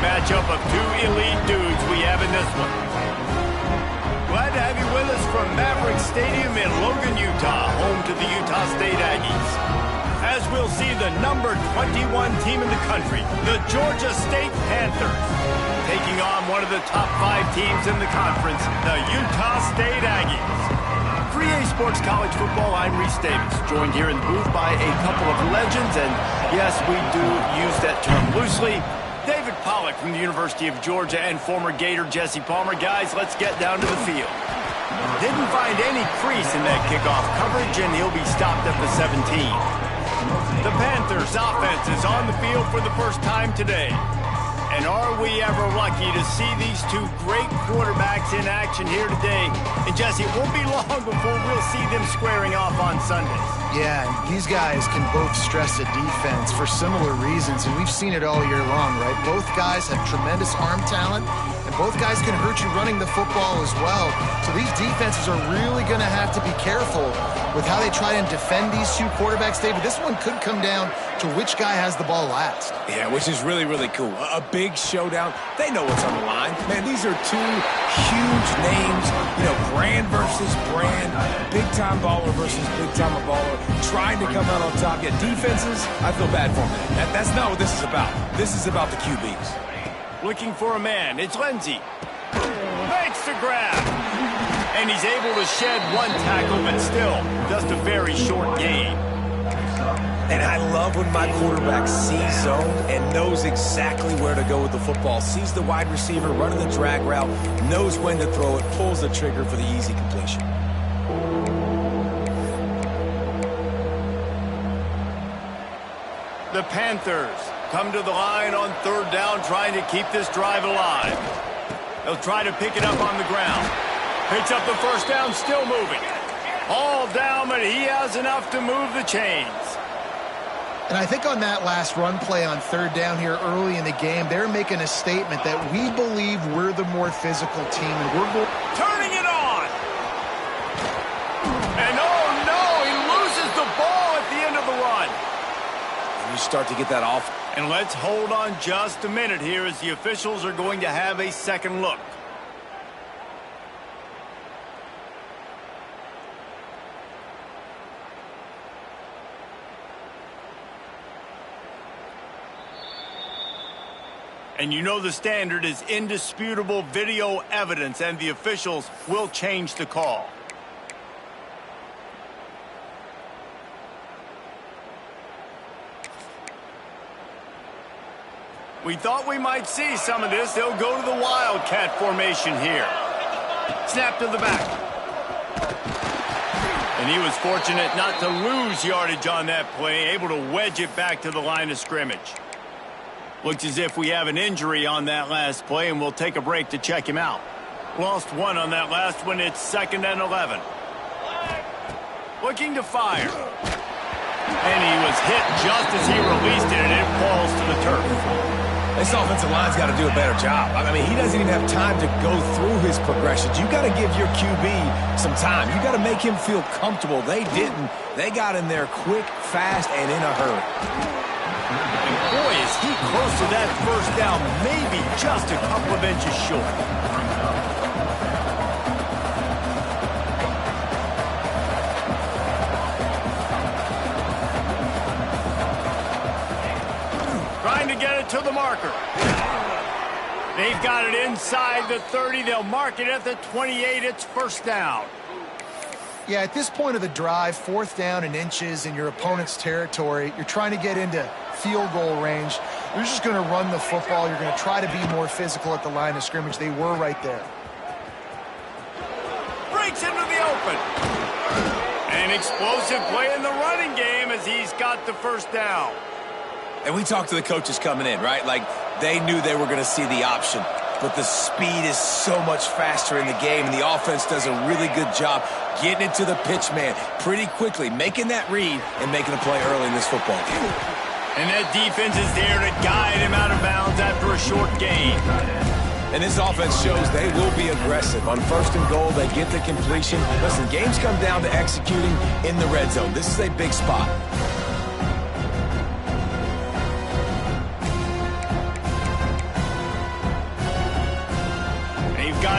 matchup of two elite dudes we have in this one. Glad to have you with us from Maverick Stadium in Logan, Utah, home to the Utah State Aggies. As we'll see the number 21 team in the country, the Georgia State Panthers, taking on one of the top 5 teams in the conference, the Utah State Aggies. For EA Sports College Football, I'm Reese Davis, joined here in the booth by a couple of legends, and yes, we do use that term loosely. David Pollack from the University of Georgia and former Gator Jesse Palmer. Guys, let's get down to the field. Didn't find any crease in that kickoff coverage, and he'll be stopped at the 17. The Panthers' offense is on the field for the first time today. And are we ever lucky to see these two great quarterbacks in action here today? And Jesse, it won't be long before we'll see them squaring off on Sundays. Yeah, and these guys can both stress a defense for similar reasons, and we've seen it all year long, right? Both guys have tremendous arm talent, and both guys can hurt you running the football as well. So these defenses are really going to have to be careful with how they try and defend these two quarterbacks, David. This one could come down to which guy has the ball last. Yeah, which is really, really cool. A big showdown. They know what's on the line. Man, these are two huge names. You know, brand versus brand. Big-time baller versus big-time baller. Trying to come out on top. Yeah, defenses, I feel bad for them. That's not what this is about. This is about the QBs. Looking for a man. It's Lindsey. Makes the grab. And he's able to shed one tackle, but still just a very short gain. And I love when my quarterback sees zone and knows exactly where to go with the football. Sees the wide receiver running the drag route, knows when to throw it, pulls the trigger for the easy completion. The Panthers come to the line on third down, trying to keep this drive alive. They'll try to pick it up on the ground. Picks up the first down, still moving. All down, but he has enough to move the chains. And I think on that last run play on third down here early in the game, they're making a statement that we believe we're the more physical team, and we're turning it on. And oh no, he loses the ball at the end of the run. You start to get that off. And let's hold on just a minute here as the officials are going to have a second look. And you know the standard is indisputable video evidence, and the officials will change the call. We thought we might see some of this. They'll go to the Wildcat formation here. Snap to the back. And he was fortunate not to lose yardage on that play, able to wedge it back to the line of scrimmage. Looks as if we have an injury on that last play, and we'll take a break to check him out. Lost one on that last one. It's 2nd and 11. Looking to fire. And he was hit just as he released it, and it falls to the turf. This offensive line's got to do a better job. I mean, he doesn't even have time to go through his progressions. You got to give your QB some time. You got to make him feel comfortable. They didn't. They got in there quick, fast, and in a hurry. And boy, is he close to that first down, maybe just a couple of inches short. Trying to get it to the marker. They've got it inside the 30. They'll mark it at the 28. It's first down. Yeah, at this point of the drive, 4th down and inches in your opponent's territory, you're trying to get into field goal range. You're just going to run the football. You're going to try to be more physical at the line of scrimmage. They were right there. Breaks into the open. An explosive play in the running game as he's got the first down. And we talked to the coaches coming in, right? Like, they knew they were going to see the option. But the speed is so much faster in the game, and the offense does a really good job getting into the pitch man pretty quickly, making that read and making a play early in this football game. And that defense is there to guide him out of bounds after a short gain. And this offense shows they will be aggressive. On 1st and goal, they get the completion. Listen, games come down to executing in the red zone. This is a big spot.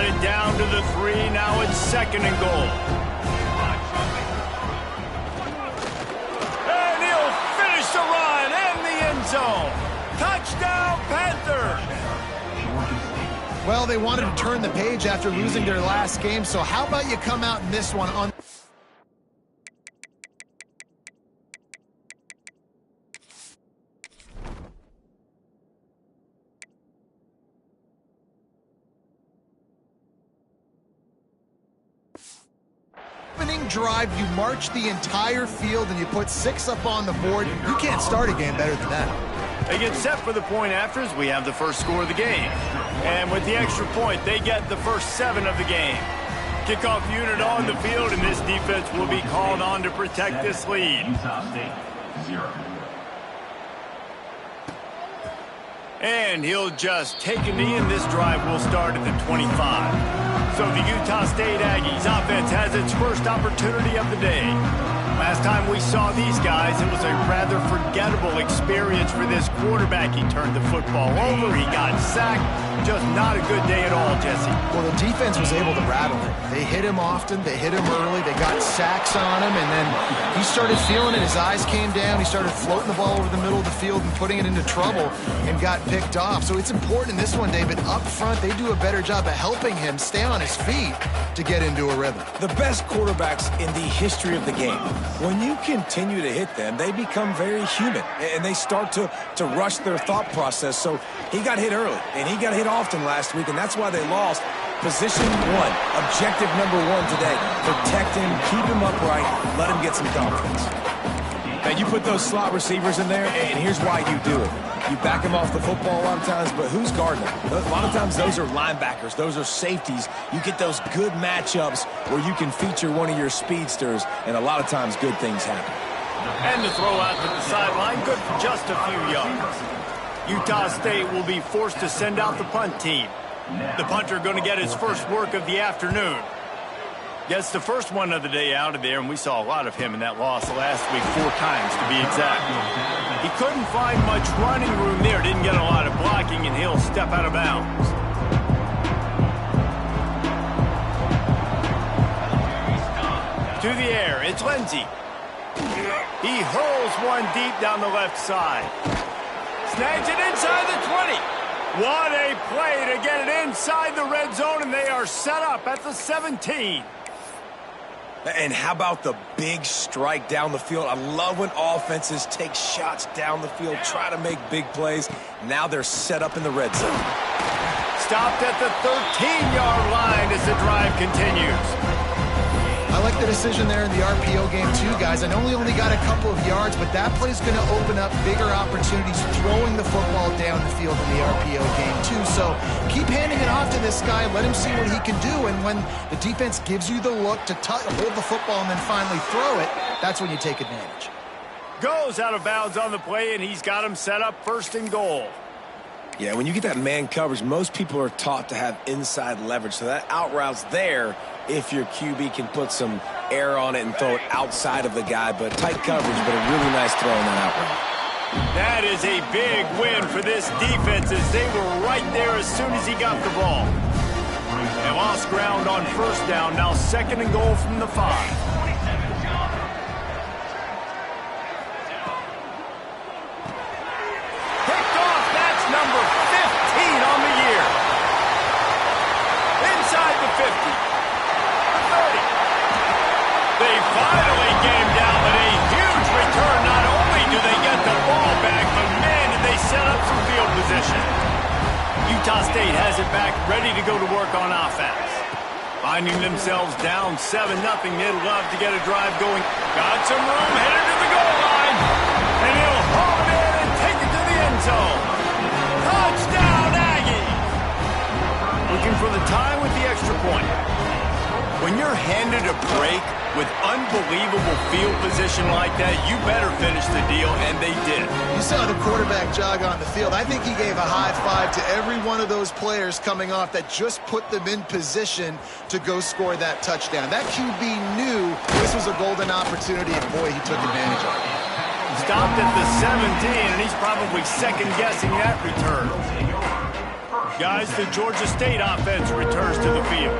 got it down to the 3. Now it's 2nd and goal. And he'll finish the run in the end zone. Touchdown, Panthers! Well, they wanted to turn the page after losing their last game, so how about you come out in this one on... drive, you march the entire field and you put 6 up on the board. You can't start a game better than that. They get set for the point afters. We have the first score of the game. And with the extra point, they get the first 7 of the game. Kickoff unit on the field, and this defense will be called on to protect this lead. And he'll just take a knee, and this drive will start at the 25. So the Utah State Aggies offense has its first opportunity of the day. Last time we saw these guys, it was a rather forgettable experience for this quarterback. He turned the football over, he got sacked. Just not a good day at all, Jesse. Well, the defense was able to rattle him. They hit him often, they hit him early, they got sacks on him, and then he started feeling it. His eyes came down, he started floating the ball over the middle of the field and putting it into trouble and got picked off. So it's important in this one, David. Up front, they do a better job of helping him stay on his feet to get into a rhythm. The best quarterbacks in the history of the game, when you continue to hit them, they become very human, and they start to rush their thought process. So he got hit early, and he got hit often last week, and that's why they lost. Position 1, objective number 1 today. Protect him, keep him upright, let him get some confidence. And you put those slot receivers in there, and here's why you do it. You back them off the football a lot of times, but who's guarding them? A lot of times those are linebackers, those are safeties. You get those good matchups where you can feature one of your speedsters, and a lot of times good things happen. And the throw out to the sideline, good for just a few yards. Utah State will be forced to send out the punt team. The punter going to get his first work of the afternoon. Gets the first one of the day out of there, and we saw a lot of him in that loss last week, 4 times to be exact. He couldn't find much running room there, didn't get a lot of blocking, and he'll step out of bounds. To the air, it's Lindsey. He hurls one deep down the left side. Snags it inside the 20. What a play to get it inside the red zone, and they are set up at the 17. And how about the big strike down the field? I love when offenses take shots down the field, try to make big plays. Now they're set up in the red zone. Stopped at the 13-yard line as the drive continues. I like the decision there in the RPO game too, guys. I know he only got a couple of yards, but that play is going to open up bigger opportunities throwing the football down the field in the RPO game too. So keep handing it off to this guy. Let him see what he can do. And when the defense gives you the look to hold the football and then finally throw it, that's when you take advantage. Goes out of bounds on the play, and he's got him set up 1st and goal. Yeah, when you get that man coverage, most people are taught to have inside leverage. So that out route's there if your QB can put some air on it and throw it outside of the guy. But tight coverage, but a really nice throw in that out route. That is a big win for this defense as they were right there as soon as he got the ball. They lost ground on 1st down, now 2nd and goal from the 5. Number 15 on the year. Inside the 50. The 30. They finally gamed out with a huge return. Not only do they get the ball back, but man, did they set up some field position. Utah State has it back, ready to go to work on offense. Finding themselves down 7-0, they'd love to get a drive going. Got some room, headed to the goal line. And he'll haul it in and take it to the end zone. Touchdown, Aggies! Looking for the tie with the extra point. When you're handed a break with unbelievable field position like that, you better finish the deal, and they did. You saw the quarterback jog on the field. I think he gave a high five to every one of those players coming off that just put them in position to go score that touchdown. That QB knew this was a golden opportunity, and boy, he took advantage of it. Stopped at the 17, and he's probably second-guessing that return. Guys, the Georgia State offense returns to the field.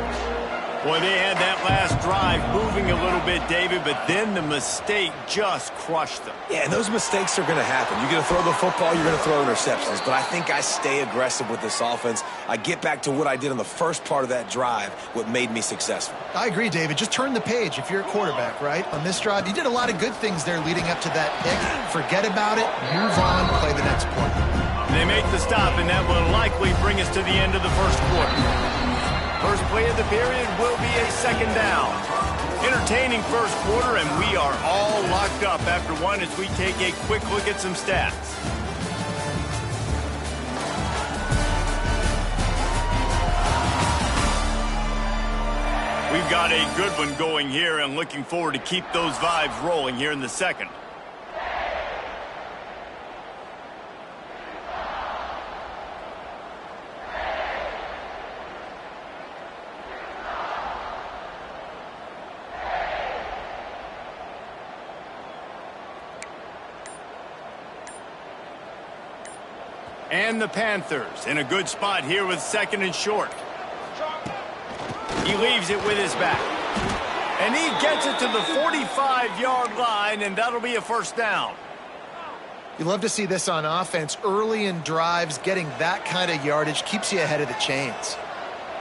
Boy, they had that last drive moving a little bit, David, but then the mistake just crushed them. Yeah, and those mistakes are going to happen. You're going to throw the football, you're going to throw interceptions. But I think I stay aggressive with this offense. I get back to what I did on the first part of that drive, what made me successful. I agree, David. Just turn the page if you're a quarterback, right? On this drive, you did a lot of good things there leading up to that pick. Forget about it, move on, play the next play. They make the stop, and that will likely bring us to the end of the first quarter. First play of the period will be a second down. Entertaining first quarter, and we are all locked up after one as we take a quick look at some stats. We've got a good one going here and looking forward to keep those vibes rolling here in the second. And the Panthers in a good spot here with second and short. He leaves it with his back. And he gets it to the 45-yard line, and that'll be a first down. You love to see this on offense. Early in drives, getting that kind of yardage keeps you ahead of the chains.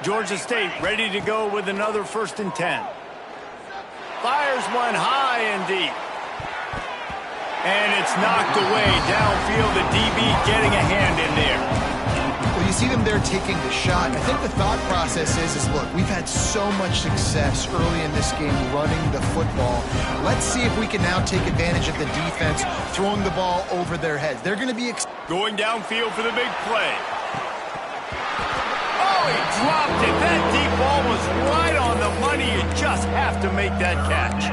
Georgia State ready to go with another 1st and 10. Fires one high and deep. And it's knocked away downfield. The DB getting a hand in there. Well, you see them there taking the shot. I think the thought process is look, we've had so much success early in this game running the football. Let's see if we can now take advantage of the defense throwing the ball over their heads. They're going to be going downfield for the big play. Oh, he dropped it. That deep ball was right on the money. You just have to make that catch.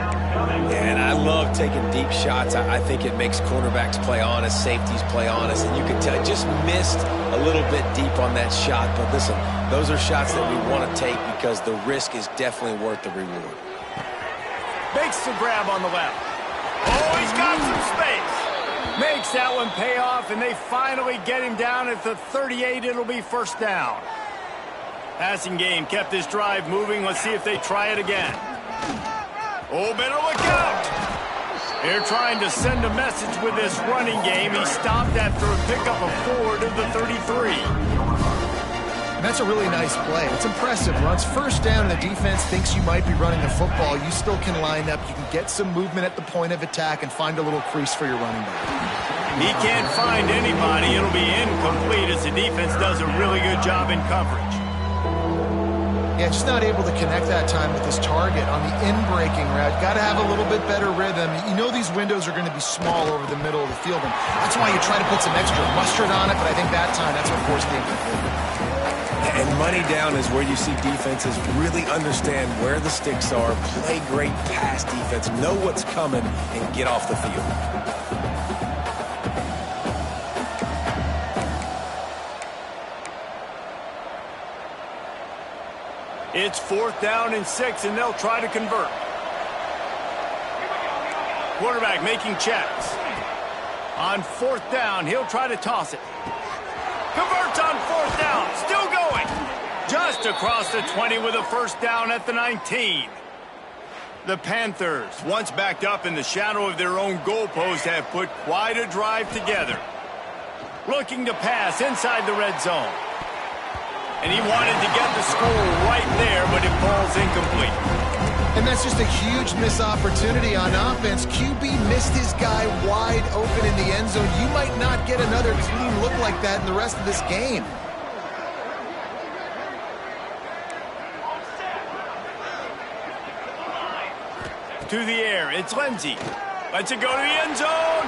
And I love taking deep shots. I think it makes quarterbacks play honest, safeties play honest, and you can tell just missed a little bit deep on that shot. But listen, those are shots that we want to take because the risk is definitely worth the reward. Makes the grab on the left. Oh, he's got some space. Makes that one pay off, and they finally get him down at the 38. It'll be first down. Passing game kept this drive moving. Let's see if they try it again. Oh, better look out. They're trying to send a message with this running game. He stopped after a pickup of 4 to the 33. And that's a really nice play. It's impressive. Once first down and the defense thinks you might be running the football, you still can line up. You can get some movement at the point of attack and find a little crease for your running back. He can't find anybody. It'll be incomplete as the defense does a really good job in coverage. Yeah, just not able to connect that time with his target on the in-breaking route. Got to have a little bit better rhythm. You know these windows are going to be small over the middle of the field, and that's why you try to put some extra mustard on it, but I think that time that's what forced the incomplete. And money down is where you see defenses really understand where the sticks are, play great pass defense, know what's coming, and get off the field. It's 4th down and 6, and they'll try to convert. Quarterback making checks. On 4th down, he'll try to toss it. Converts on 4th down, still going. Just across the 20 with a first down at the 19. The Panthers, once backed up in the shadow of their own goalpost, have put quite a drive together. Looking to pass inside the red zone. And he wanted to get the score right there, but it falls incomplete. And that's just a huge missed opportunity on offense. QB missed his guy wide open in the end zone. You might not get another clean look like that in the rest of this game. To the air, it's Lindsey. Lets it go to the end zone.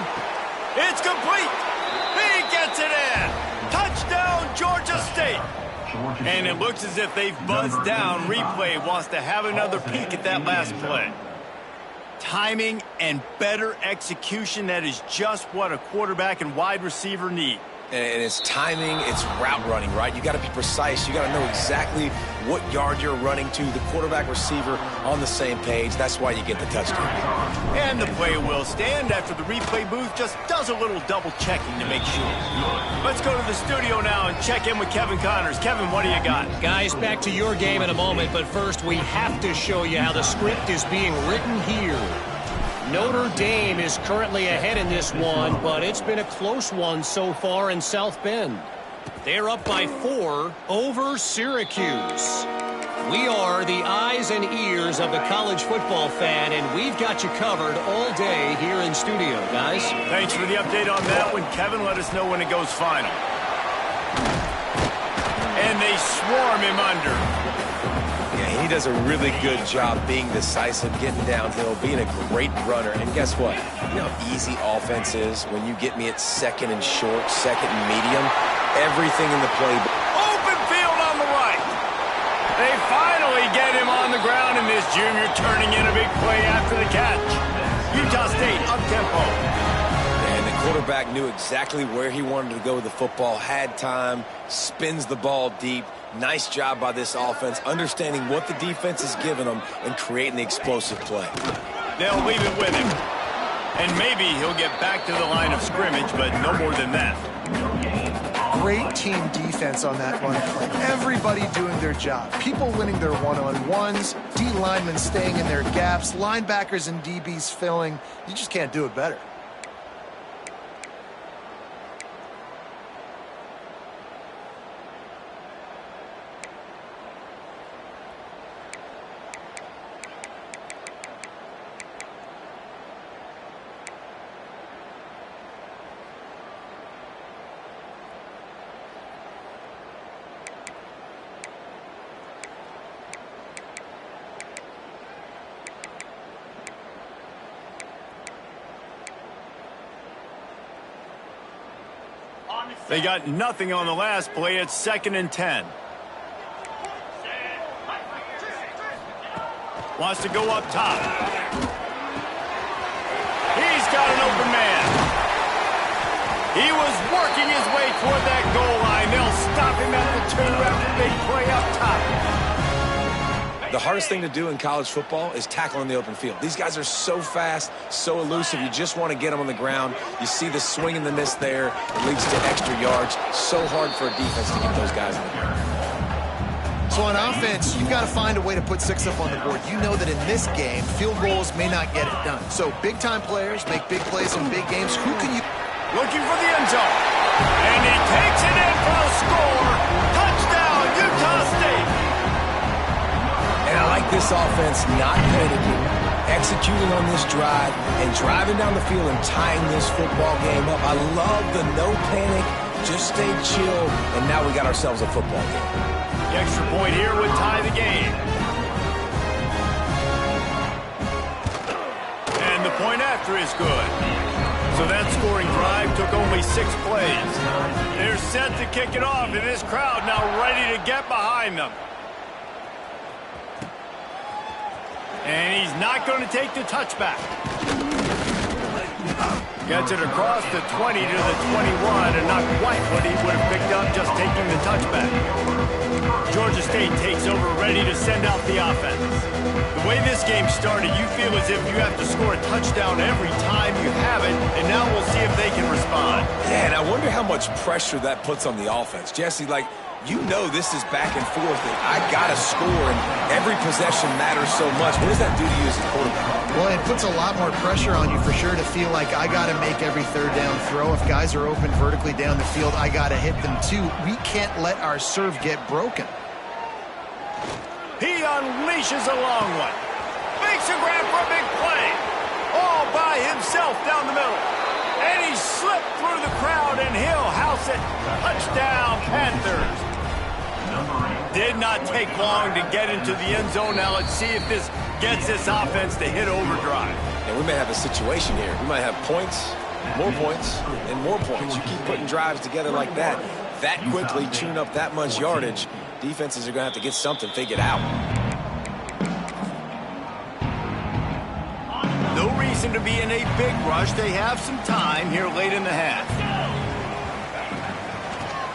It's complete. He gets it in. Touchdown, Georgia State. And it looks as if they've buzzed down. Replay wants to have another peek at that last play. Timing and better execution, that is just what a quarterback and wide receiver need. And it's timing, it's route running, right? You got to be precise. You got to know exactly what yard you're running to. The quarterback receiver on the same page. That's why you get the touchdown. And the play will stand after the replay booth just does a little double checking to make sure. Let's go to the studio now and check in with Kevin Connors. Kevin, what do you got? Guys, back to your game in a moment, but first we have to show you how the script is being written here. Notre Dame is currently ahead in this one, but it's been a close one so far in South Bend. They're up by 4 over Syracuse. We are the eyes and ears of the college football fan, and we've got you covered all day here in studio, guys. Thanks for the update on that one, Kevin. Let us know when it goes final. And they swarm him under. Yeah, he does a really good job being decisive, getting downhill, being a great runner. And guess what? You know how easy offense is when you get me at second and short, second and medium. Everything in the play. Open field on the right. They finally get him on the ground, and this junior turning in a big play after the catch. Utah State up-tempo. And the quarterback knew exactly where he wanted to go with the football, had time, spins the ball deep. Nice job by this offense, understanding what the defense is giving them and creating the explosive play. They'll leave it with him. And maybe he'll get back to the line of scrimmage, but no more than that. Great team defense on that run play. Everybody doing their job. People winning their one-on-ones, D linemen staying in their gaps, linebackers and DBs filling. You just can't do it better. They got nothing on the last play. It's 2nd and 10. Wants to go up top. He's got an open man. He was working his way toward that goal line. They'll stop him at the 2 after big play up top. The hardest thing to do in college football is tackle in the open field. These guys are so fast, so elusive. You just want to get them on the ground. You see the swing and the miss there. It leads to extra yards. So hard for a defense to get those guys in the ground. So on offense, you've got to find a way to put 6 up on the board. You know that in this game, field goals may not get it done. So big-time players make big plays in big games. Who can you... Looking for the end zone. And he takes it in for a score. Touchdown, Utah State. And I like this offense not panicking, executing on this drive, and driving down the field and tying this football game up. I love the no panic, just stay chill, and now we got ourselves a football game. The extra point here would tie the game. And the point after is good. So that scoring drive took only 6 plays. They're set to kick it off, and this crowd now ready to get behind them. And he's not going to take the touchback. Gets it across the 20 to the 21, and not quite what he would have picked up just taking the touchback. Georgia State takes over, ready to send out the offense. The way this game started, you feel as if you have to score a touchdown every time you have it, and now we'll see if they can respond. Yeah, and I wonder how much pressure that puts on the offense. Jesse, like, you know this is back and forth, and I got to score, and every possession matters so much. What does that do to you as a quarterback? Well, it puts a lot more pressure on you for sure to feel like I got to make every 3rd down throw. If guys are open vertically down the field, I got to hit them too. We can't let our serve get broken. He unleashes a long one. Makes a grab for a big play. All by himself down the middle. And he slipped through the crowd, and he'll house it. Touchdown, Panthers. Did not take long to get into the end zone. Now let's see if this gets this offense to hit overdrive. And we may have a situation here. We might have points, and more points. You keep putting drives together like that quickly, tune up that much yardage, defenses are going to have to get something figured out. No reason to be in a big rush. They have some time here late in the half.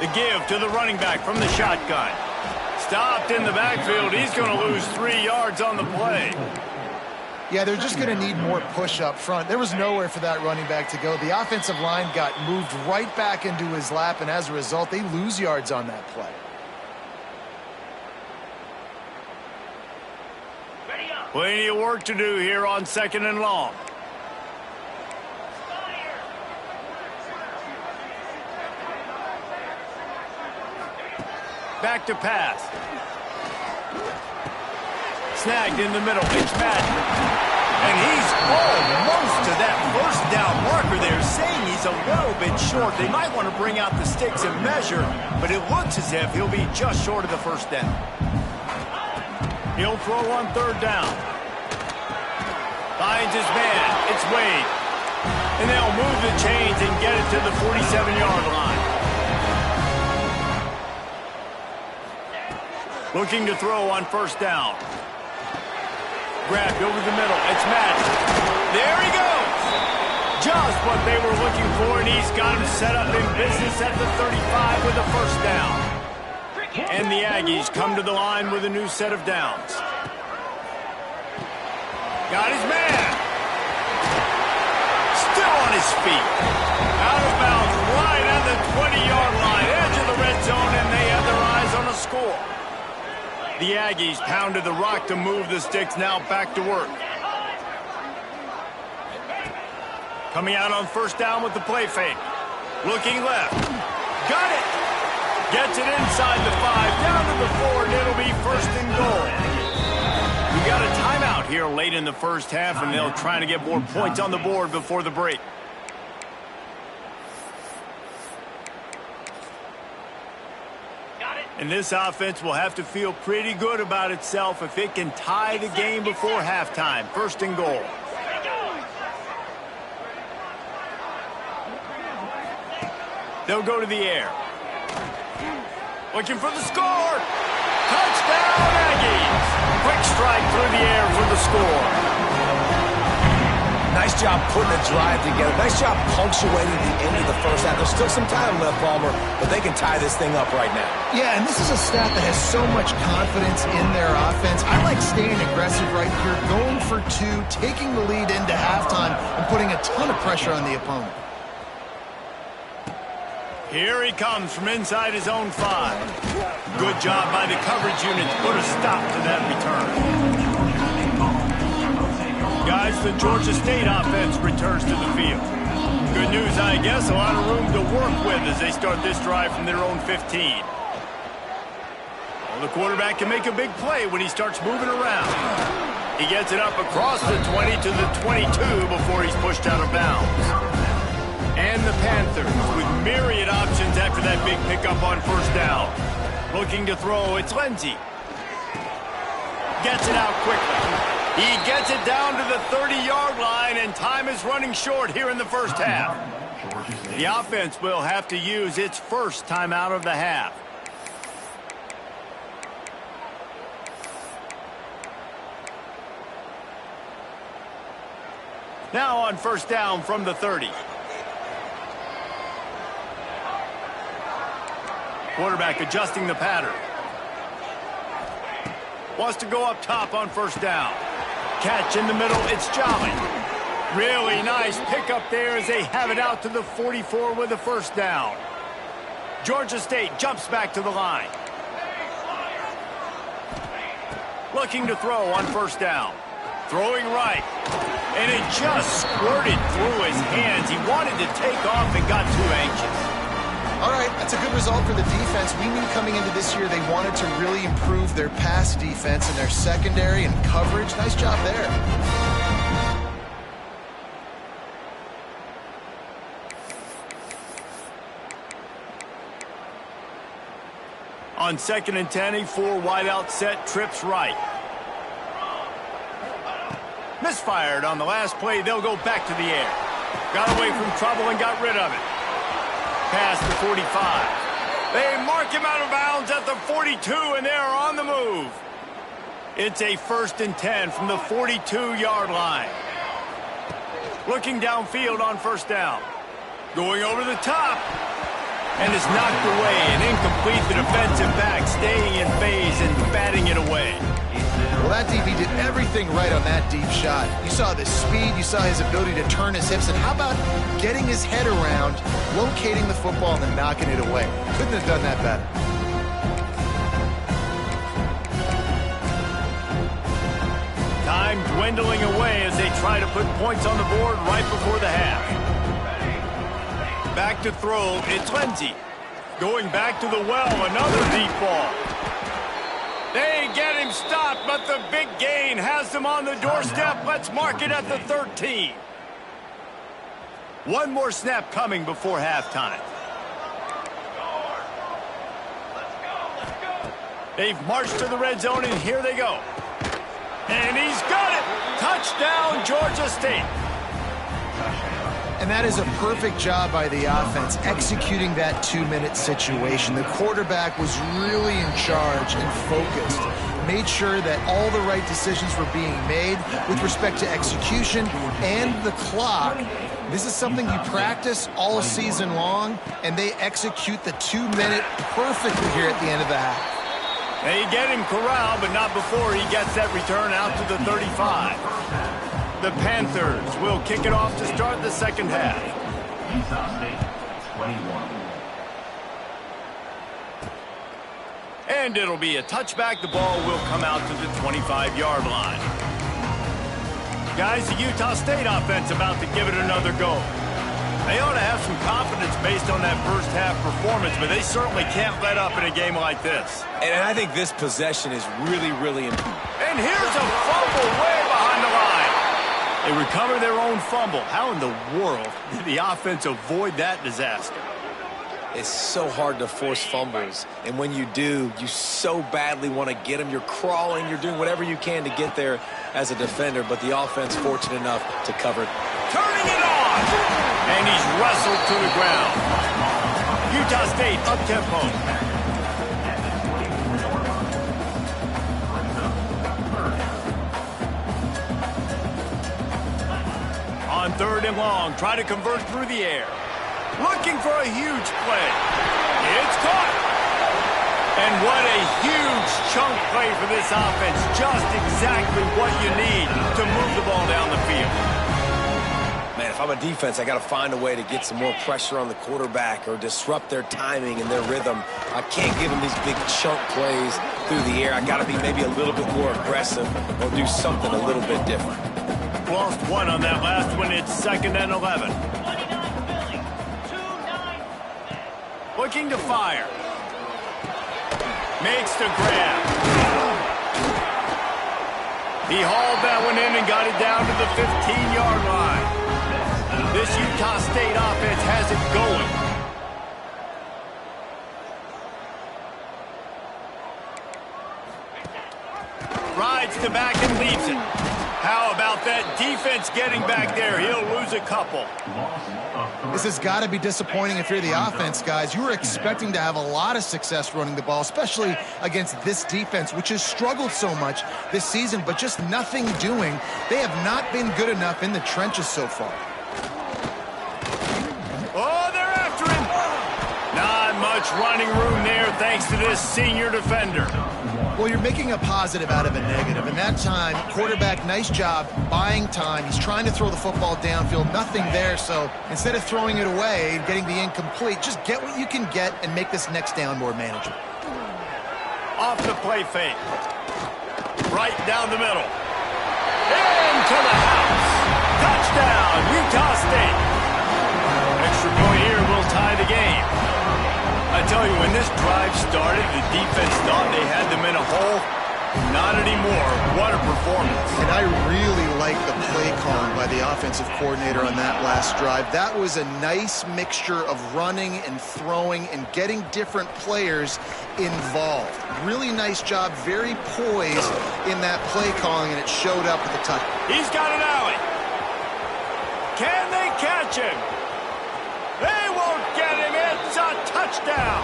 The give to the running back from the shotgun. Stopped in the backfield. He's going to lose 3 yards on the play. Yeah, they're just going to need more push up front. There was nowhere for that running back to go. The offensive line got moved right back into his lap, and as a result, they lose yards on that play. Plenty of work to do here on 2nd and long. Back to pass. Snagged in the middle. It's Madden. And he's almost to that first down marker there, saying he's a little bit short. They might want to bring out the sticks and measure, but it looks as if he'll be just short of the first down. He'll throw on 3rd down. Finds his man. It's Wade. And they'll move the chains and get it to the 47-yard line. Looking to throw on 1st down. Grabbed over the middle. It's Madden. There he goes. Just what they were looking for, and he's got him set up in business at the 35 with a 1st down. And the Aggies come to the line with a new set of downs. Got his man. Still on his feet. Out of bounds right at the 20-yard line. Edge of the red zone, and they have their eyes on a score. The Aggies pounded the rock to move the sticks, now back to work. Coming out on 1st down with the play fake. Looking left. Got it. Gets it inside the 5, down to the 4, and it'll be 1st and goal. We got a timeout here late in the first half, and they'll try to get more points on the board before the break. And this offense will have to feel pretty good about itself if it can tie the game before halftime. 1st and goal. They'll go to the air. Looking for the score. Touchdown, Aggies. Quick strike through the air for the score. Nice job putting a drive together. Nice job punctuating the end of the first half. There's still some time left, Palmer, but they can tie this thing up right now. Yeah, and this is a staff that has so much confidence in their offense. I like staying aggressive right here, going for 2, taking the lead into halftime, and putting a ton of pressure on the opponent. Here he comes from inside his own 5. Good job by the coverage unit to put a stop to that return. Guys, the Georgia State offense returns to the field. Good news, I guess, a lot of room to work with as they start this drive from their own 15. Well, the quarterback can make a big play when he starts moving around. He gets it up across the 20 to the 22 before he's pushed out of bounds. And the Panthers with myriad options after that big pickup on 1st down. Looking to throw, it's Lindsey. Gets it out quickly. He gets it down to the 30-yard line, and time is running short here in the first half. The offense will have to use its first timeout of the half. Now on 1st down from the 30. Quarterback adjusting the pattern. Wants to go up top on 1st down. Catch in the middle, it's Jolly. Really nice pickup there as they have it out to the 44 with a 1st down. Georgia State jumps back to the line. Looking to throw on 1st down. Throwing right. And it just squirted through his hands. He wanted to take off and got too anxious. All right, that's a good result for the defense. We knew coming into this year they wanted to really improve their pass defense and their secondary and coverage. Nice job there. On 2nd and 10, a 4 wideout set, trips right. Misfired on the last play. They'll go back to the air. Got away from trouble and got rid of it. Past the 45. They mark him out of bounds at the 42, and they're on the move. It's a 1st and 10 from the 42-yard line. Looking downfield on 1st down. Going over the top. and is knocked away and incomplete. The defensive back staying in phase and batting it away. Well, that DB did everything right on that deep shot. You saw the speed, you saw his ability to turn his hips, and how about getting his head around, locating the football, and then knocking it away? Couldn't have done that better. Time dwindling away as they try to put points on the board right before the half. Back to throw, it's Lindsey. Going back to the well, another deep ball. They get him stopped, but the big gain has them on the doorstep. Let's mark it at the 13. One more snap coming before halftime. They've marched to the red zone, and here they go. And he's got it! Touchdown, Georgia State. And that is a perfect job by the offense, executing that 2-minute situation. The quarterback was really in charge and focused. Made sure that all the right decisions were being made with respect to execution and the clock. This is something you practice all season long, and they execute the 2-minute perfectly here at the end of the half. They get him corralled, but not before he gets that return out to the 35. The Panthers will kick it off to start the second half. Utah State, 21. And it'll be a touchback. The ball will come out to the 25-yard line. Guys, the Utah State offense about to give it another go. They ought to have some confidence based on that first half performance, but they certainly can't let up in a game like this. And I think this possession is really, really important. And here's a fumble way behind the line. They recover their own fumble. How in the world did the offense avoid that disaster? It's so hard to force fumbles, and when you do, you so badly want to get them. You're crawling, you're doing whatever you can to get there as a defender, but the offense fortunate enough to cover it. Turning it on! And he's wrestled to the ground. Utah State up-tempo. On 3rd and long, try to convert through the air. Looking for a huge play. It's caught. And what a huge chunk play for this offense. Just exactly what you need to move the ball down the field. Man, if I'm a defense, I got to find a way to get some more pressure on the quarterback or disrupt their timing and their rhythm. I can't give them these big chunk plays through the air. I got to be maybe a little bit more aggressive or do something a little bit different. Lost one on that last one. It's 2nd and 11. Looking to fire. Makes the grab. He hauled that one in and got it down to the 15-yard line. This Utah State offense has it going. Rides to back and leaves it. How about that defense getting back there? He'll lose a couple. This has got to be disappointing if you're the offense, guys. You were expecting to have a lot of success running the ball, especially against this defense, which has struggled so much this season, but just nothing doing. They have not been good enough in the trenches so far. Oh, they're after him. Not much running room there thanks to this senior defender. Well, you're making a positive out of a negative. And that time, quarterback, nice job buying time. He's trying to throw the football downfield. Nothing there. So instead of throwing it away and getting the incomplete, just get what you can get and make this next down more manageable. Off the play fake. Right down the middle. Into the house. Touchdown, Utah State. Extra point here will tie the game. I tell you, when this drive started, the defense thought they had them in a hole. Not anymore. What a performance. And I really like the play calling by the offensive coordinator on that last drive. That was a nice mixture of running and throwing and getting different players involved. Really nice job, very poised in that play calling, and it showed up at the touch. He's got an alley. Can they catch him? They won't get him. It's a touchdown.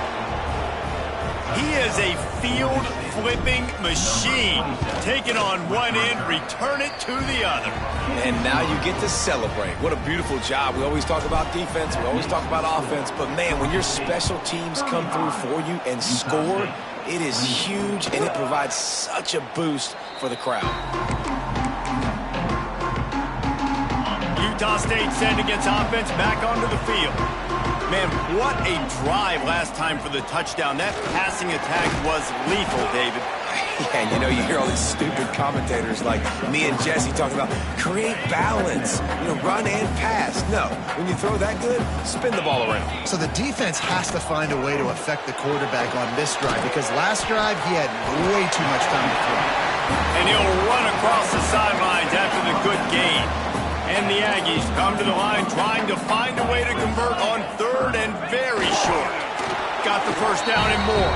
He is a field-flipping machine. Take it on one end, return it to the other. And now you get to celebrate. What a beautiful job. We always talk about defense. We always talk about offense. But, man, when your special teams come through for you and score, it is huge, and it provides such a boost for the crowd. Utah State sending its offense back onto the field. Man, what a drive last time for the touchdown. That passing attack was lethal, David. Yeah, and you know, you hear all these stupid commentators like me and Jesse talking about create balance, run and pass. No, when you throw that good, spin the ball around. So the defense has to find a way to affect the quarterback on this drive because last drive he had way too much time to throw. And he'll run across the sidelines after the good gain. And the Aggies come to the line trying to find a way to convert on third and very short. Got the first down and more.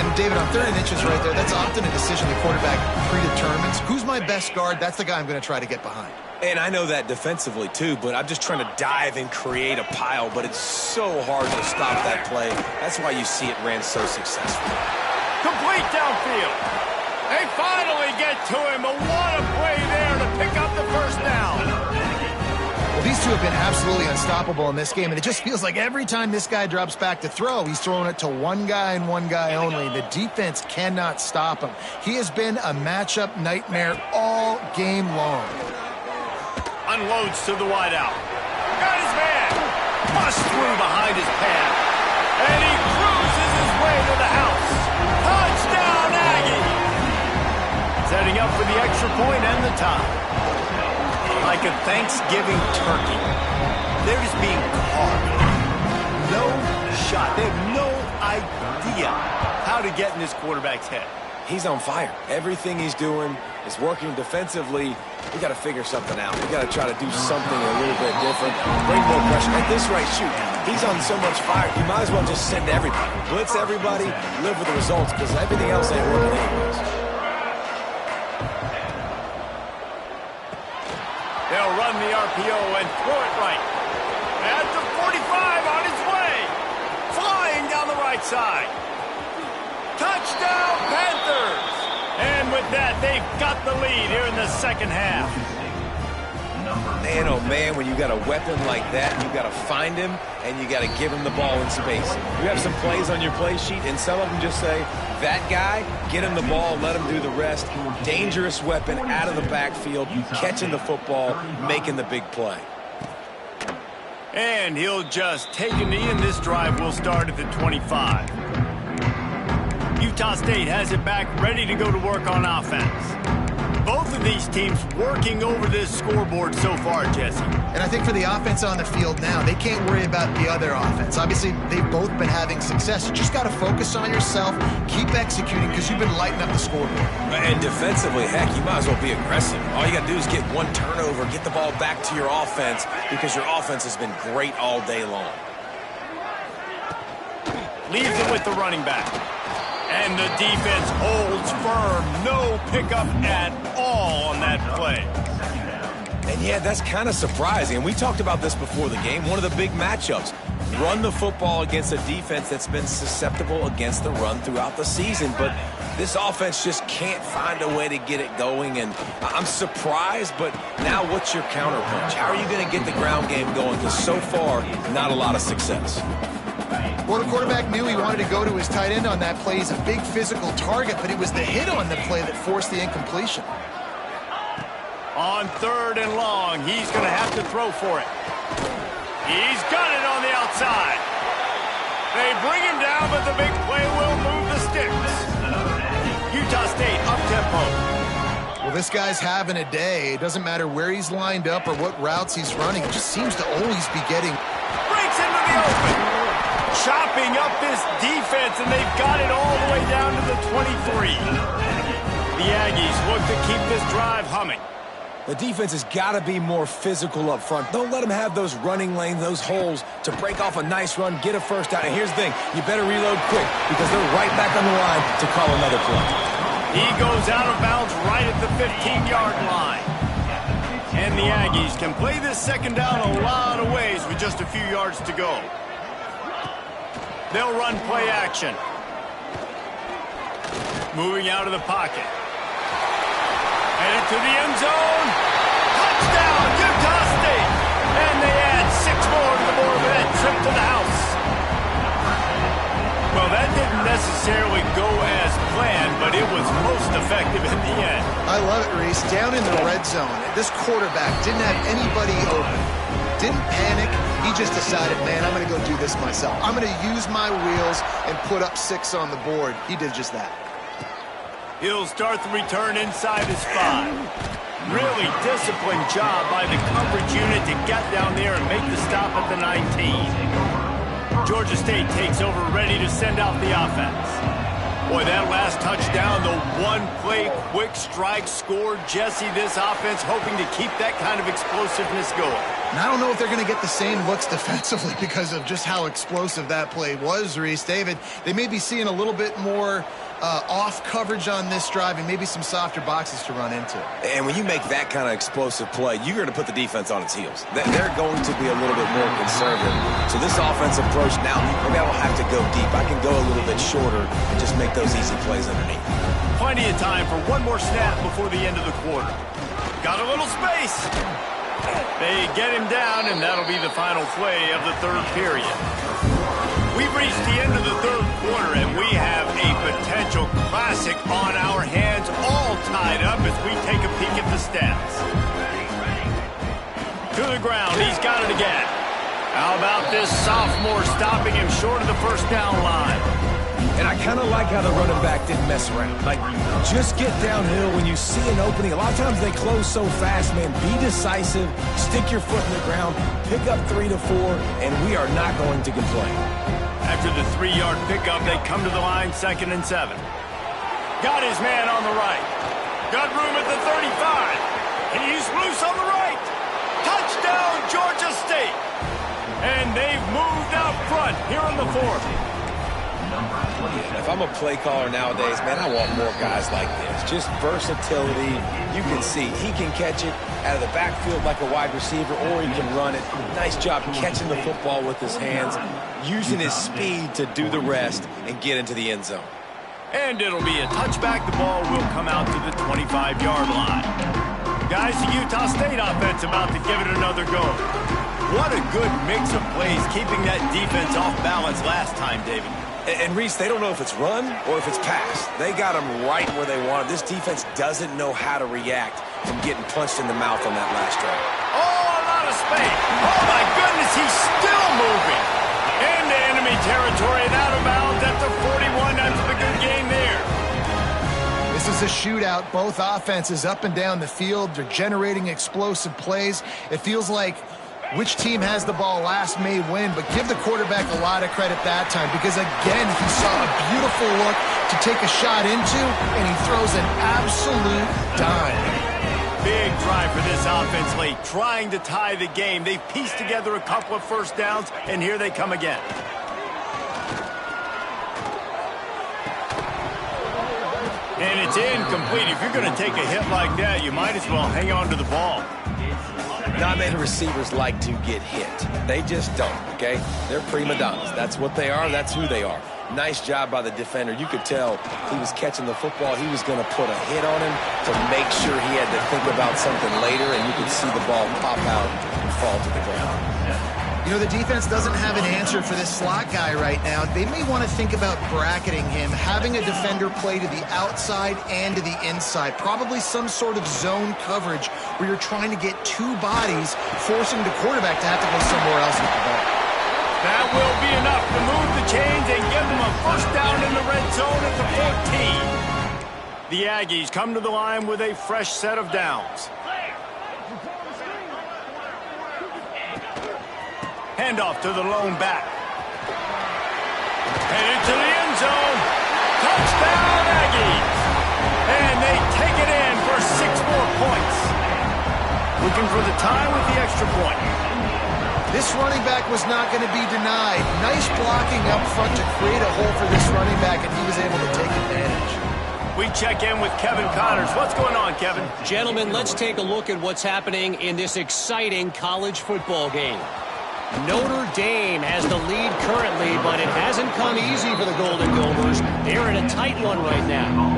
And David, on 3rd and inches right there, that's often a decision the quarterback predetermines. Who's my best guard? That's the guy I'm going to try to get behind. And I know that defensively too, but I'm just trying to dive and create a pile, but it's so hard to stop that play. That's why you see it ran so successfully. Complete downfield. They finally get to him, but what a play there to pick up the first down. Well, these two have been absolutely unstoppable in this game, and it just feels like every time this guy drops back to throw, he's throwing it to one guy and one guy only. The defense cannot stop him. He has been a matchup nightmare all game long. Unloads to the wideout. Got his man. Bust through behind his pad. And he cruises his way to the house. Touchdown, Aggie! Setting up for the extra point and the tie. Like a Thanksgiving turkey. They're just being carved. No shot. They have no idea how to get in this quarterback's head. He's on fire. Everything he's doing is working defensively. We got to figure something out. We got to try to do something a little bit different. Bring more pressure. At this rate, shoot. He's on so much fire. You might as well just send everybody. Blitz everybody. Live with the results because everything else ain't working anyways. They'll run the RPO and throw it right. At the 45 on his way. Flying down the right side. Touchdown, Panthers! And with that, they've got the lead here in the second half. Man, oh man, when you got a weapon like that, you got to find him, and you got to give him the ball in space. You have some plays on your play sheet, and some of them just say, that guy, get him the ball, let him do the rest. Dangerous weapon out of the backfield, catching the football, making the big play. And he'll just take a knee, and this drive will start at the 25. Utah State has it back, ready to go to work on offense. Both of these teams working over this scoreboard so far, Jesse. And I think for the offense on the field now, they can't worry about the other offense. Obviously, they've both been having success. You just got to focus on yourself, keep executing, because you've been lighting up the scoreboard. And defensively, heck, you might as well be aggressive. All you got to do is get one turnover, get the ball back to your offense, because your offense has been great all day long. Leaves it with the running back. And the defense holds firm. No pickup at all on that play. And yeah, that's kind of surprising. And we talked about this before the game. One of the big matchups. Run the football against a defense that's been susceptible against the run throughout the season. But this offense just can't find a way to get it going. And I'm surprised, but now what's your counterpunch? How are you going to get the ground game going? Because so far, not a lot of success. Well, the quarterback knew he wanted to go to his tight end on that play. He's a big physical target, but it was the hit on the play that forced the incompletion. On 3rd and long, he's going to have to throw for it. He's got it on the outside. They bring him down, but the big play will move the sticks. Utah State up-tempo. Well, this guy's having a day. It doesn't matter where he's lined up or what routes he's running. It just seems to always be getting... Breaks into the open. Chopping up this defense, and they've got it all the way down to the 23. The Aggies look to keep this drive humming. The defense has got to be more physical up front. Don't let them have those running lanes, those holes to break off a nice run, get a first down. And here's the thing, you better reload quick because they're right back on the line to call another play. He goes out of bounds right at the 15-yard line. And the Aggies can play this second down a lot of ways with just a few yards to go. They'll run play action. Moving out of the pocket. Headed to the end zone. Touchdown, Utah State. And they add 6 more to the board with that trip to the house. Well, that didn't necessarily go as planned, but it was most effective at the end. I love it, Reese. Down in the red zone, this quarterback didn't have anybody open. Didn't panic. He just decided, man, I'm going to go do this myself. I'm going to use my wheels and put up 6 on the board. He did just that. He'll start the return inside his 5. Really disciplined job by the coverage unit to get down there and make the stop at the 19. Georgia State takes over, ready to send out the offense. Boy, that last touchdown, the one-play quick strike score. Jesse, this offense hoping to keep that kind of explosiveness going. And I don't know if they're going to get the same looks defensively because of just how explosive that play was, Reese. David, they may be seeing a little bit more off coverage on this drive and maybe some softer boxes to run into. And when you make that kind of explosive play, you're going to put the defense on its heels. They're going to be a little bit more conservative. So this offensive approach now, maybe I don't have to go deep. I can go a little bit shorter and just make those easy plays underneath. Plenty of time for one more snap before the end of the quarter. Got a little space. They get him down, and that'll be the final play of the third period. We've reached the end of the third quarter, and we have a potential classic on our hands, all tied up as we take a peek at the stats. To the ground, he's got it again. How about this sophomore stopping him short of the first down line? And I kind of like how the running back didn't mess around. Like, just get downhill when you see an opening. A lot of times they close so fast, man. Be decisive, stick your foot in the ground, pick up 3 to 4, and we are not going to complain. After the 3-yard pickup, they come to the line, 2nd and 7. Got his man on the right. Got room at the 35. He's loose on the right. Touchdown, Georgia State. And they've moved out front here on the 4th. If I'm a play caller nowadays, man, I want more guys like this. Just versatility. You can see he can catch it out of the backfield like a wide receiver, or he can run it. Nice job catching the football with his hands, using his speed to do the rest and get into the end zone. And it'll be a touchback. The ball will come out to the 25-yard line. Guys, the Utah State offense about to give it another go. What a good mix of plays, keeping that defense off balance last time, David. And Reese, they don't know if it's run or if it's pass. They got them right where they want them. This defense doesn't know how to react from getting punched in the mouth on that last drive. Oh, a lot of space. Oh, my goodness, he's still moving. Into enemy territory and out of bounds at the 41. That's the good game there. This is a shootout. Both offenses up and down the field. They're generating explosive plays. It feels like which team has the ball last may win, but give the quarterback a lot of credit that time because, again, he saw a beautiful look to take a shot into, and he throws an absolute dime. Big drive for this offense late, trying to tie the game. They've pieced together a couple of first downs, and here they come again. And it's incomplete. If you're going to take a hit like that, you might as well hang on to the ball. Not many receivers like to get hit. They just don't, okay? They're prima donnas. That's what they are. That's who they are. Nice job by the defender. You could tell he was catching the football. He was going to put a hit on him to make sure he had to think about something later, and you could see the ball pop out and fall to the ground. You know, the defense doesn't have an answer for this slot guy right now. They may want to think about bracketing him, having a defender play to the outside and to the inside. Probably some sort of zone coverage where you're trying to get 2 bodies, forcing the quarterback to have to go somewhere else with the ball. That will be enough to move the chains and give them a first down in the red zone at the 14. The Aggies come to the line with a fresh set of downs. Handoff to the lone back. Headed to the end zone. Touchdown, Aggies. And they take it in for 6 more points. Looking for the tie with the extra point. This running back was not going to be denied. Nice blocking up front to create a hole for this running back, and he was able to take advantage. We check in with Kevin Connors. What's going on, Kevin? Gentlemen, let's take a look at what's happening in this exciting college football game. Notre Dame has the lead currently, but it hasn't come easy for the Golden Gophers. They're in a tight one right now.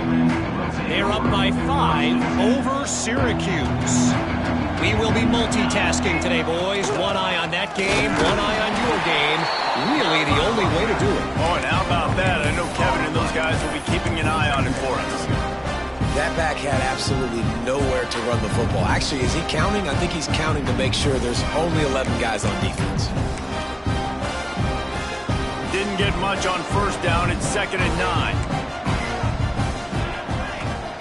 They're up by 5 over Syracuse. We will be multitasking today, boys. One eye on that game, one eye on your game. Really the only way to do it. Oh, and how about that? I know Kevin and those guys will be keeping an eye on it for us. That back had absolutely nowhere to run the football. Actually, is he counting? I think he's counting to make sure there's only 11 guys on defense. Didn't get much on first down. It's 2nd and 9.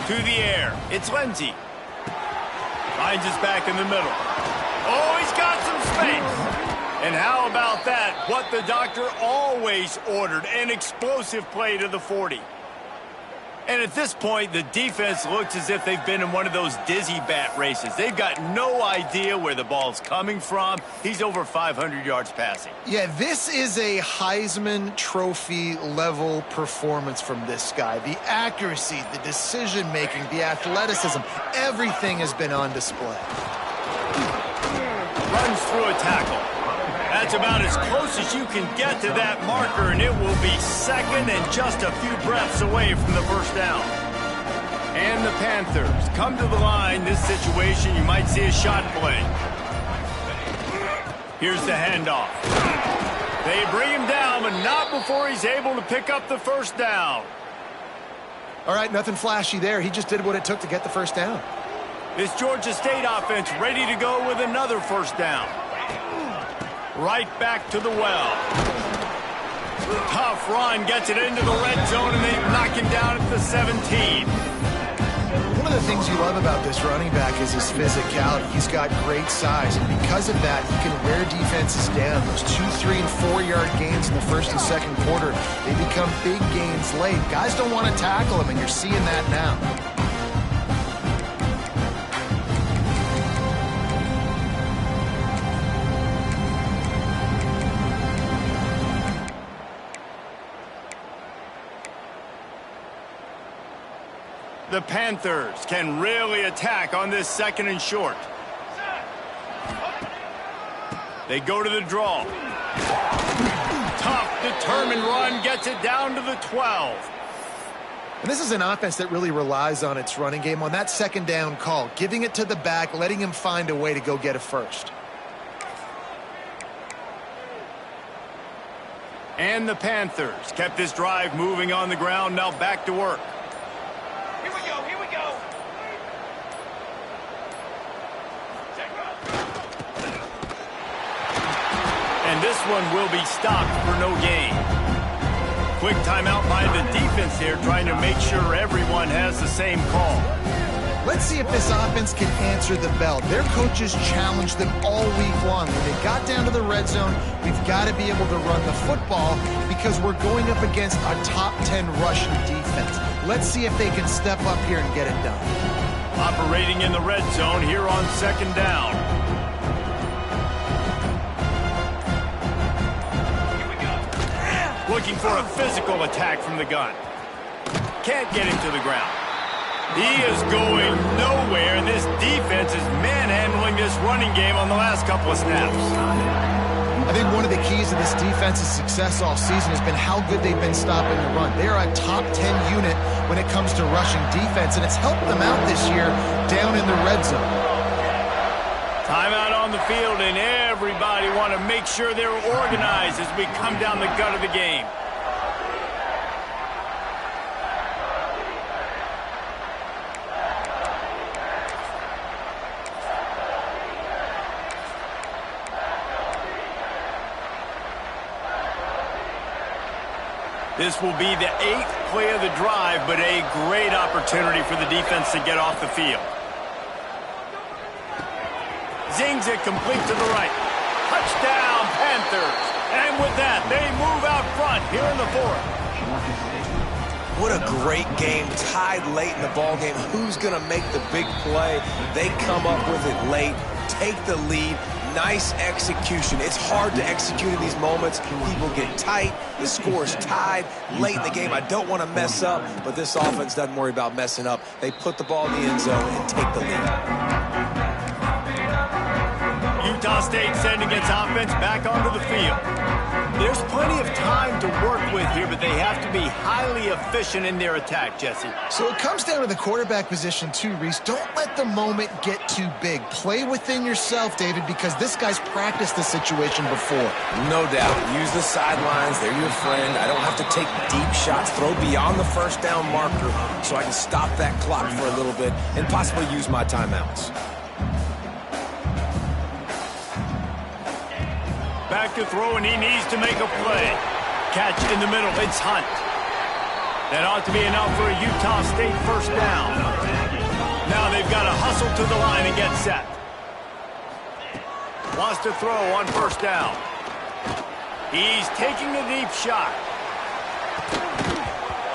To the air. It's Lindsey. Finds us back in the middle. Oh, he's got some space. And how about that? What the doctor always ordered. An explosive play to the 40. And at this point, the defense looks as if they've been in one of those dizzy bat races. They've got no idea where the ball's coming from. He's over 500 yards passing. Yeah, this is a Heisman Trophy level performance from this guy. The accuracy, the decision-making, the athleticism, everything has been on display. Runs through a tackle. That's about as close as you can get to that marker, and it will be 2nd and just a few breaths away from the first down. And the Panthers come to the line. This situation, you might see a shot play. Here's the handoff. They bring him down, but not before he's able to pick up the first down. All right, nothing flashy there. He just did what it took to get the first down. This Georgia State offense ready to go with another first down. Right back to the well. Tough run, gets it into the red zone, and they knock him down at the 17. One of the things you love about this running back is his physicality. He's got great size, and because of that, he can wear defenses down. Those 2, 3, and 4-yard gains in the first and second quarter, they become big gains late. Guys don't want to tackle him, and you're seeing that now. The Panthers can really attack on this 2nd and short. They go to the draw. Tough, determined run, gets it down to the 12. And this is an offense that really relies on its running game, on that 2nd down call, giving it to the back, letting him find a way to go get a first. And the Panthers kept this drive moving on the ground, now back to work. And this one will be stopped for no gain. Quick timeout by the defense here, trying to make sure everyone has the same call. Let's see if this offense can answer the bell. Their coaches challenged them all week long. When they got down to the red zone, we've got to be able to run the football because we're going up against a top 10 rushing defense. Let's see if they can step up here and get it done. Operating in the red zone here on 2nd down. Looking for a physical attack from the gun. Can't get him to the ground. He is going nowhere, and this defense is manhandling this running game on the last couple of snaps. I think one of the keys to this defense's success all season has been how good they've been stopping the run. They're a top 10 unit when it comes to rushing defense, and it's helped them out this year down in the red zone. Timeout on the field, and everybody want to make sure they're organized as we come down the gut of the game. This will be the 8th play of the drive, but a great opportunity for the defense to get off the field. Zings it complete to the right. Touchdown, Panthers. And with that, they move out front here in the 4th. What a great game, tied late in the ball game. Who's going to make the big play? They come up with it late, take the lead. Nice execution. It's hard to execute in these moments. People get tight. The score is tied late in the game. I don't want to mess up, but this offense doesn't worry about messing up. They put the ball in the end zone and take the lead. Utah State sending its offense back onto the field. There's plenty of time to work with here, but they have to be highly efficient in their attack, Jesse. So it comes down to the quarterback position too, Reese. Don't let the moment get too big. Play within yourself, David, because this guy's practiced this situation before. No doubt. Use the sidelines. They're your friend. I don't have to take deep shots, throw beyond the first down marker so I can stop that clock for a little bit and possibly use my timeouts. Back to throw, and he needs to make a play. Catch in the middle. It's Hunt. That ought to be enough for a Utah State first down. Now they've got to hustle to the line and get set. Wants to throw on first down. He's taking a deep shot.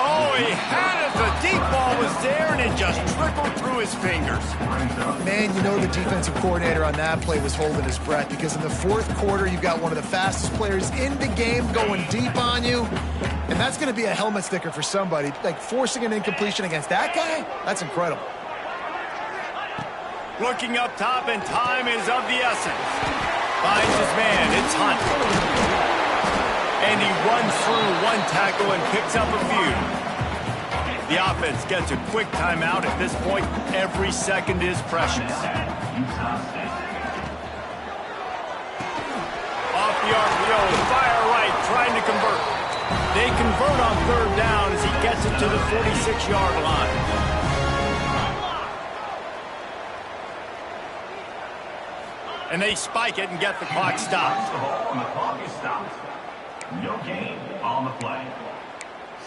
Oh, he had it. The deep ball was there, and it just trickled through his fingers. Man, you know the defensive coordinator on that play was holding his breath because in the fourth quarter, you've got one of the fastest players in the game going deep on you, and that's going to be a helmet sticker for somebody. Like, forcing an incompletion against that guy, that's incredible. Looking up top, and time is of the essence. Finds his man. It's Hunt. And he runs through one tackle and picks up a few. The offense gets a quick timeout. At this point, every second is precious. Off the RPO, fire right, trying to convert. They convert on third down as he gets it to the 46-yard line. And they spike it and get the clock stopped. And the clock is stopped. No gain on the play.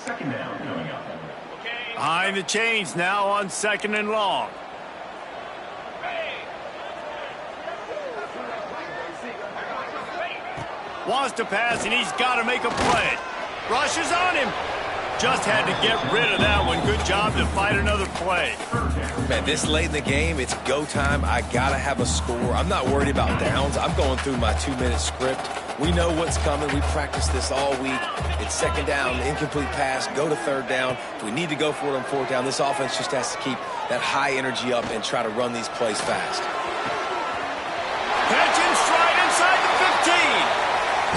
Second down coming up. Behind the chains now on second and long. Wants to pass, and he's got to make a play. Rushes on him. Just had to get rid of that one. Good job to fight another play. Man, this late in the game, it's go time. I got to have a score. I'm not worried about downs. I'm going through my 2-minute script. We know what's coming. We practiced this all week. It's second down, incomplete pass, go to third down. If we need to go for it on fourth down, this offense just has to keep that high energy up and try to run these plays fast. Catch in stride inside the 15.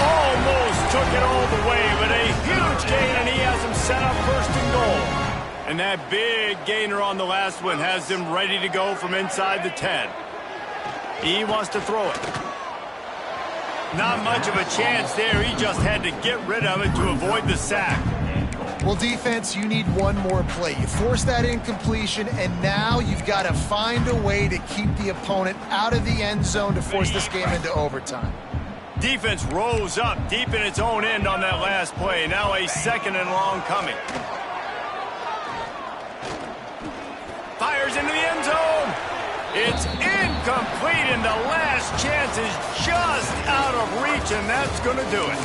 Almost took it all the way, but a huge gain, and he has him set up first and goal. And that big gainer on the last one has him ready to go from inside the 10. He wants to throw it. Not much of a chance there. He just had to get rid of it to avoid the sack. Well, defense, you need one more play. You force that incompletion, and now you've got to find a way to keep the opponent out of the end zone to force this game into overtime. Defense rose up deep in its own end on that last play. Now a second and long coming. Fires into the end zone. It's incomplete, and the last chance is just out of reach, and that's going to do it.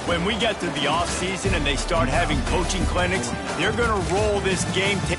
When we get to the offseason and they start having coaching clinics, they're going to roll this game tape.